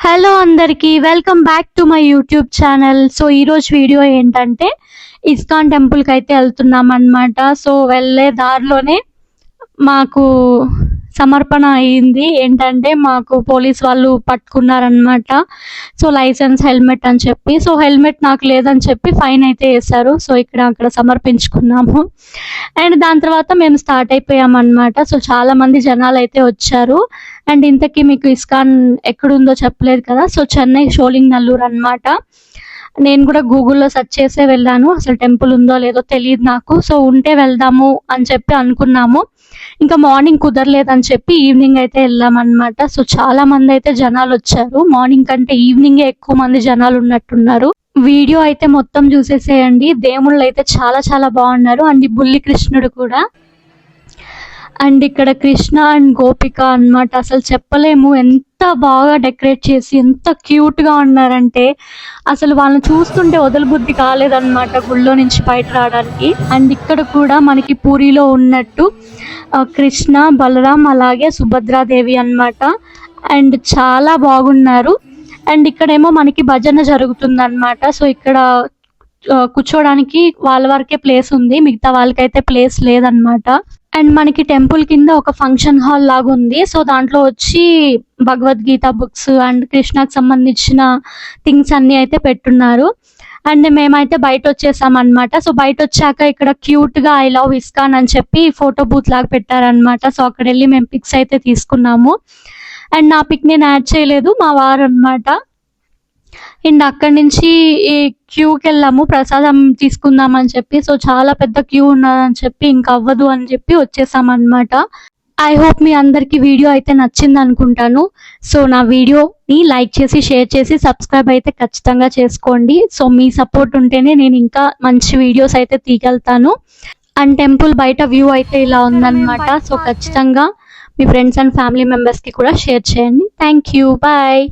Hello అందరికీ welcome back to my YouTube channel. So ఈరోజు video ఏంటంటే ఇస్కాన్ టెంపుల్కి అయితే వెళ్తున్నాం అనమాట. సో వెళ్ళే దారిలోనే మాకు సమర్పణ అయ్యింది. ఏంటంటే మాకు పోలీస్ వాళ్ళు పట్టుకున్నారనమాట. సో లైసెన్స్, హెల్మెట్ అని చెప్పి. సో హెల్మెట్ నాకు లేదని చెప్పి ఫైన్ అయితే వేశారు. సో అక్కడ సమర్పించుకున్నాము. అండ్ దాని తర్వాత మేము స్టార్ట్ అయిపోయామన్నమాట. సో చాలా మంది జనాలు అయితే వచ్చారు. అండ్ ఇంతకీ మీకు ఇస్కాన్ ఎక్కడుందో చెప్పలేదు కదా. సో చెన్నై షోలింగ్ నల్లూరు అనమాట. నేను కూడా గూగుల్లో సెర్చ్ చేసే వెళ్ళాను. అసలు టెంపుల్ ఉందో లేదో తెలియదు నాకు. సో ఉంటే వెళ్దాము అని చెప్పి అనుకున్నాము. ఇంకా మార్నింగ్ కుదరలేదని చెప్పి ఈవినింగ్ అయితే వెళ్ళామన్నమాట. సో చాలా మంది అయితే జనాలు వచ్చారు. మార్నింగ్ కంటే ఈవినింగే ఎక్కువ మంది జనాలు ఉన్నట్టున్నారు. వీడియో అయితే మొత్తం చూసేసేయండి. దేవుళ్ళు అయితే చాలా చాలా బాగున్నారు. అండ్ ఈ బుల్లి కృష్ణుడు కూడా. అండ్ ఇక్కడ కృష్ణ అండ్ గోపిక అన్నమాట. అసలు చెప్పలేము, ఎంత బాగా డెకరేట్ చేసి ఎంత క్యూట్ గా ఉన్నారంటే అసలు వాళ్ళని చూస్తుంటే వదలబుద్ధి కాలేదన్నమాట గుళ్ళో నుంచి బయట రావడానికి. అండ్ ఇక్కడ కూడా మనకి పూరిలో ఉన్నట్టు కృష్ణ, బలరాం అలాగే సుభద్రాదేవి అన్నమాట. అండ్ చాలా బాగున్నారు. అండ్ ఇక్కడేమో మనకి భజన జరుగుతుంది అనమాట. సో ఇక్కడ కూర్చోడానికి వాళ్ళ వరకే ప్లేస్ ఉంది, మిగతా వాళ్ళకైతే ప్లేస్ లేదనమాట. అండ్ మనకి టెంపుల్ కింద ఒక ఫంక్షన్ హాల్ లాగా ఉంది. సో దాంట్లో వచ్చి భగవద్గీత బుక్స్ అండ్ కృష్ణకు సంబంధించిన థింగ్స్ అన్ని అయితే పెట్టున్నారు. అండ్ మేమైతే బయట వచ్చేసాం అనమాట. సో బయట వచ్చాక ఇక్కడ క్యూట్ గా ఐ లవ్ ఇస్కాన్ అని చెప్పి ఫోటో బూత్ లాగా పెట్టారనమాట. సో అక్కడ వెళ్ళి మేము పిక్స్ అయితే తీసుకున్నాము. అండ్ నా పిక్ నేను యాడ్ చేయలేదు, మా వారు అనమాట. అండ్ అక్కడి నుంచి ఈ క్యూకి వెళ్ళాము ప్రసాదం తీసుకుందామని చెప్పి. సో చాలా పెద్ద క్యూ ఉన్నదని చెప్పి ఇంకా అవ్వదు అని చెప్పి వచ్చేసాం అనమాట. ఐ హోప్ మీ అందరికి వీడియో అయితే నచ్చింది అనుకుంటాను. సో నా వీడియోని లైక్ చేసి, షేర్ చేసి, సబ్స్క్రైబ్ అయితే ఖచ్చితంగా చేసుకోండి. సో మీ సపోర్ట్ ఉంటేనే నేను ఇంకా మంచి వీడియోస్ అయితే తీయగలుగుతాను. అండ్ టెంపుల్ బయట వ్యూ అయితే ఇలా ఉందన్నమాట. సో ఖచ్చితంగా మీ ఫ్రెండ్స్ అండ్ ఫ్యామిలీ మెంబర్స్కి కూడా షేర్ చేయండి. Thank you, bye.